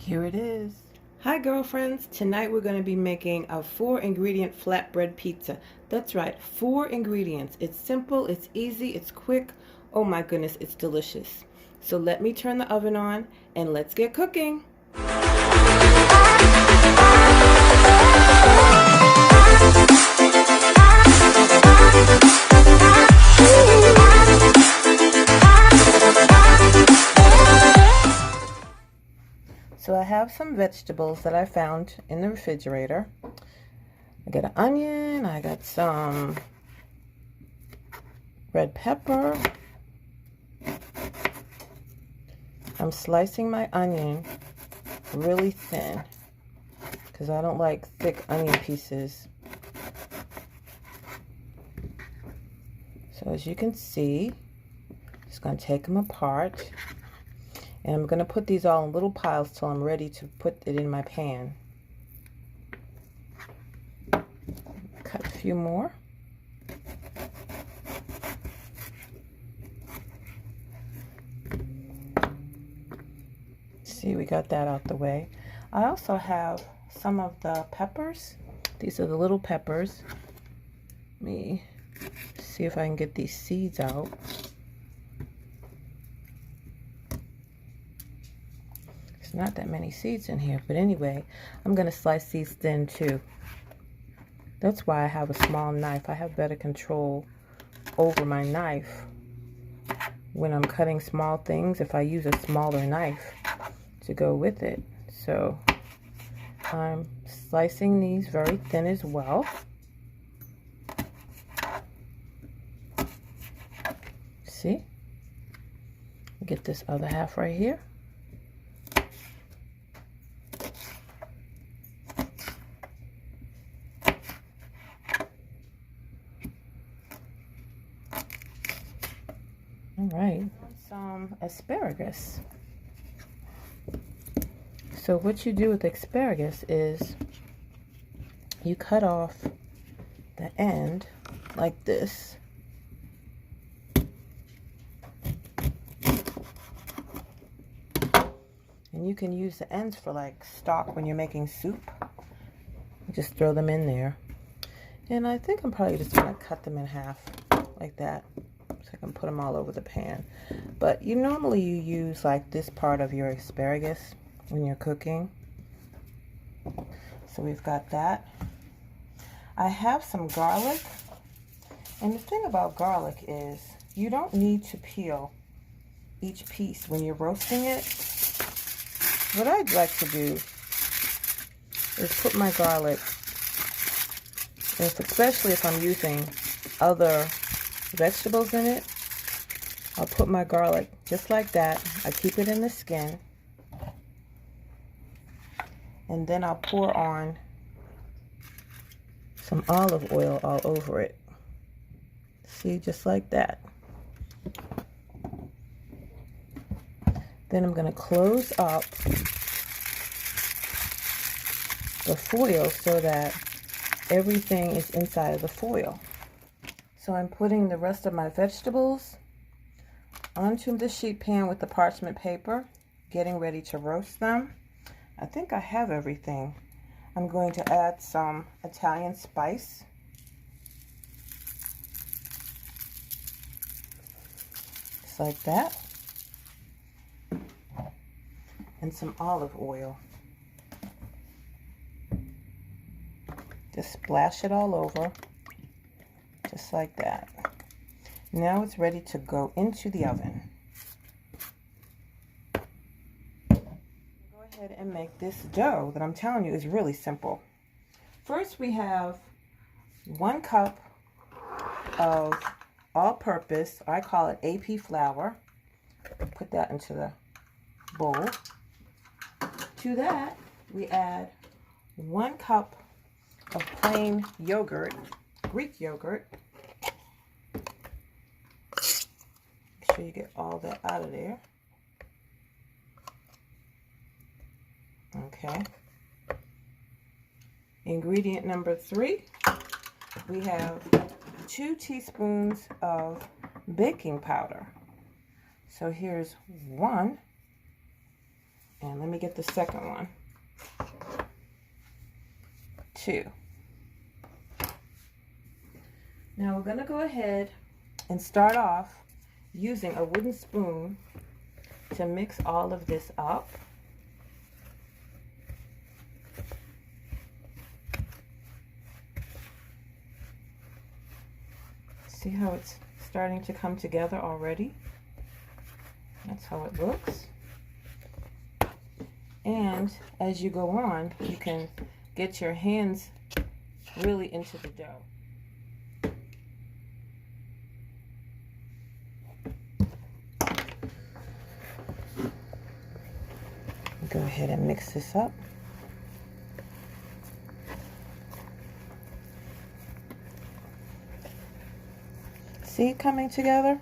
Here it is. Hi girlfriends, tonight we're going to be making a 4-ingredient flatbread pizza. That's right, 4 ingredients. It's simple, it's easy, it's quick. Oh my goodness, it's delicious. So let me turn the oven on and let's get cooking. So I have some vegetables that I found in the refrigerator. I got an onion, I got some red pepper. I'm slicing my onion really thin because I don't like thick onion pieces. So as you can see, just going to take them apart. And I'm going to put these all in little piles till I'm ready to put it in my pan. Cut a few more. See, we got that out the way. I also have some of the peppers. These are the little peppers. Let me see if I can get these seeds out. There's not that many seeds in here, but anyway, I'm going to slice these thin too. That's why I have a small knife. I have better control over my knife when I'm cutting small things if I use a smaller knife to go with it. So I'm slicing these very thin as well. See? Get this other half right here. All right, some asparagus. So what you do with asparagus is you cut off the end like this. And you can use the ends for like stock when you're making soup. Just throw them in there. And I think I'm probably just going to cut them in half like that. So I can put them all over the pan. But normally you use like this part of your asparagus when you're cooking. So we've got that. I have some garlic. And the thing about garlic is you don't need to peel each piece when you're roasting it. What I'd like to do is put my garlic, especially if I'm using other vegetables in it, I'll put my garlic just like that. I keep it in the skin, and then I'll pour on some olive oil all over it. See, just like that. Then I'm going to close up the foil so that everything is inside of the foil. So I'm putting the rest of my vegetables onto the sheet pan with the parchment paper, getting ready to roast them. I think I have everything. I'm going to add some Italian spice. Just like that. And some olive oil. Just splash it all over. Just like that. Now it's ready to go into the oven. Go ahead and make this dough that I'm telling you is really simple. First we have 1 cup of all-purpose, I call it AP flour. Put that into the bowl. To that we add 1 cup of plain yogurt, Greek yogurt. Make sure you get all that out of there. Okay. Ingredient number 3, we have 2 teaspoons of baking powder. So here's 1. And let me get the second one. 2. Now we're going to go ahead and start off using a wooden spoon to mix all of this up. See how it's starting to come together already? That's how it looks. And as you go on, you can get your hands really into the dough. Go ahead and mix this up. See it coming together?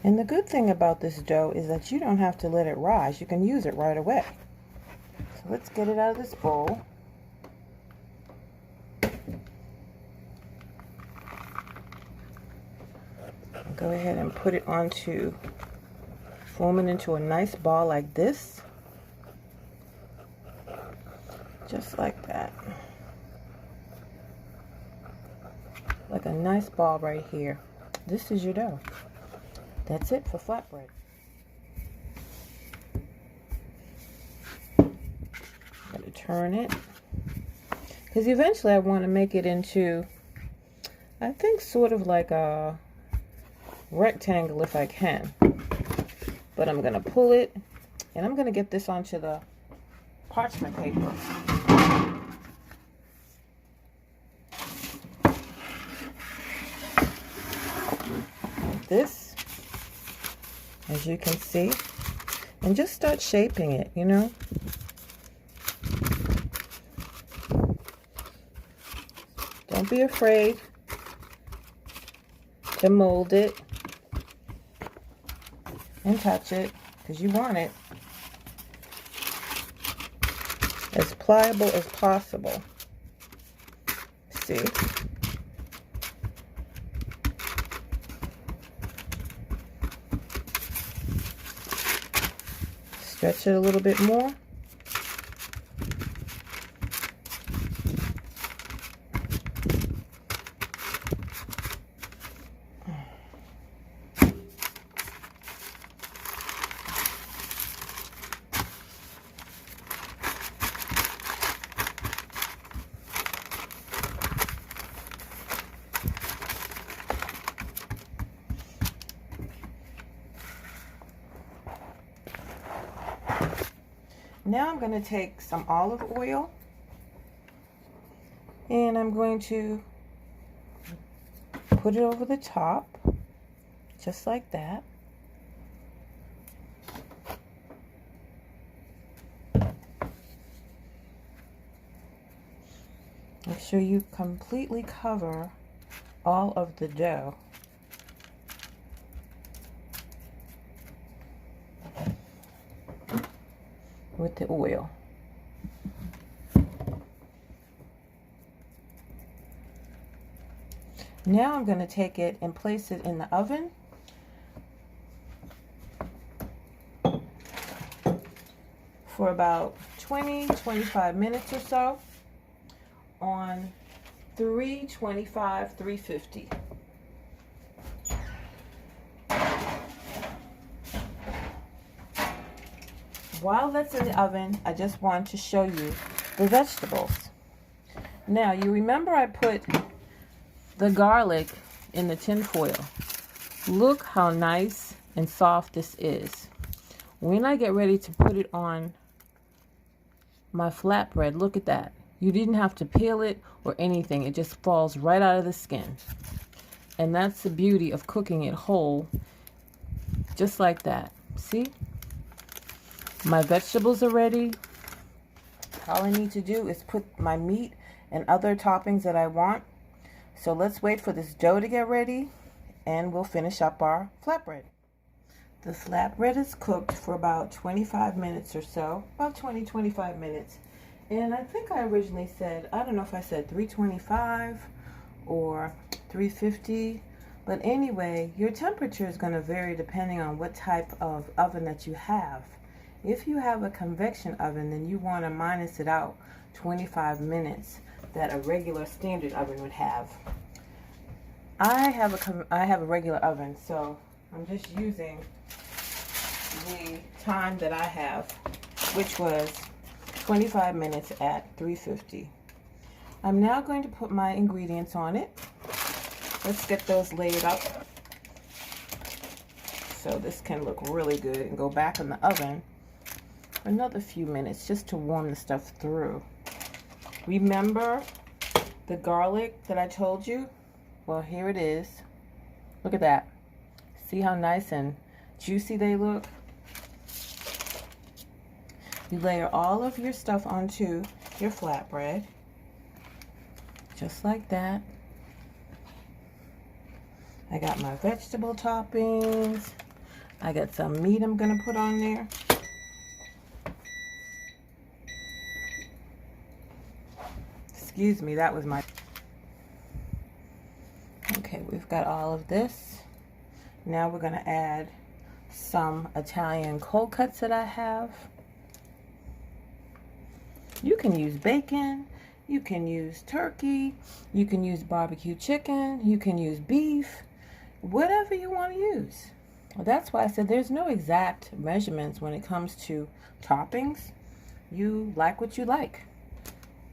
And the good thing about this dough is that you don't have to let it rise. You can use it right away. So let's get it out of this bowl. Go ahead and put it onto, form it into a nice ball like this. Just like that. Like a nice ball right here. This is your dough. That's it for flatbread. Gotta turn it. Because eventually I want to make it into, I think, sort of like a rectangle if I can. But I'm gonna pull it and I'm gonna get this onto the parchment paper. Like this, as you can see, and just start shaping it, you know. Don't be afraid to mold it and touch it, because you want it as pliable as possible. See? Stretch it a little bit more. Now I'm going to take some olive oil and I'm going to put it over the top, just like that. Make sure you completely cover all of the dough. With the oil. Now I'm going to take it and place it in the oven for about 20-25 minutes or so on 325, 350. While that's in the oven, I just want to show you the vegetables. Now, you remember I put the garlic in the tin foil. Look how nice and soft this is. When I get ready to put it on my flatbread, look at that. You didn't have to peel it or anything. It just falls right out of the skin. And that's the beauty of cooking it whole, just like that. See? My vegetables are ready. All I need to do is put my meat and other toppings that I want. So let's wait for this dough to get ready and we'll finish up our flatbread. The flatbread is cooked for about 25 minutes or so, about 20-25 minutes. And I think I originally said, I don't know if I said 325 or 350. But anyway, your temperature is going to vary depending on what type of oven that you have. If you have a convection oven, then you want to minus it out 25 minutes that a regular standard oven would have. I have a regular oven, so I'm just using the time that I have, which was 25 minutes at 350. I'm now going to put my ingredients on it. Let's get those laid up so this can look really good, and go back in the oven for another few minutes just to warm the stuff through. Remember the garlic that I told you? Well, here it is. Look at that. See how nice and juicy they look? You layer all of your stuff onto your flatbread, just like that. I got my vegetable toppings. I got some meat I'm gonna put on there. Excuse me, that was my... Okay, we've got all of this. Now we're gonna add some Italian cold cuts that I have. You can use bacon, you can use turkey, you can use barbecue chicken, you can use beef, whatever you want to use. Well, that's why I said there's no exact measurements when it comes to toppings. You like what you like,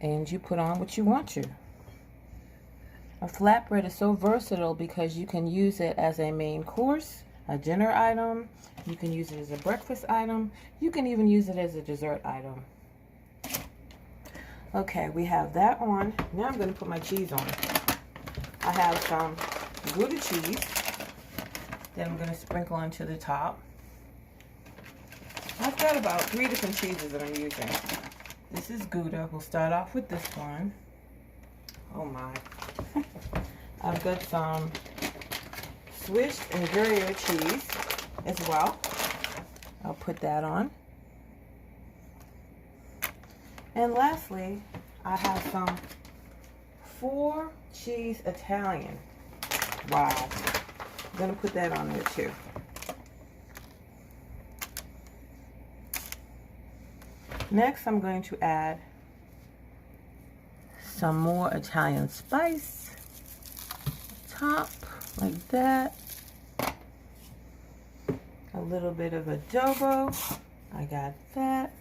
and you put on what you want to. A flatbread is so versatile because you can use it as a main course, a dinner item, you can use it as a breakfast item, you can even use it as a dessert item. Okay, we have that on. Now I'm going to put my cheese on. I have some Gouda cheese that I'm going to sprinkle onto the top. I've got about 3 different cheeses that I'm using. This is Gouda. We'll start off with this one. Oh my. I've got some Swiss and Gruyere cheese as well. I'll put that on. And lastly, I have some 4 cheese Italian. Wow. I'm going to put that on there too. Next, I'm going to add some more Italian spice. Top, like that. A little bit of adobo. I got that.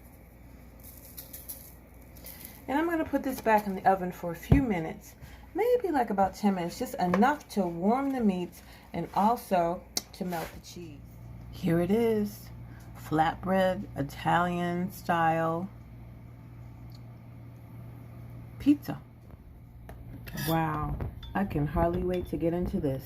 And I'm going to put this back in the oven for a few minutes, maybe like about 10 minutes, just enough to warm the meats and also to melt the cheese. Here it is, flatbread, Italian style pizza. Wow, I can hardly wait to get into this.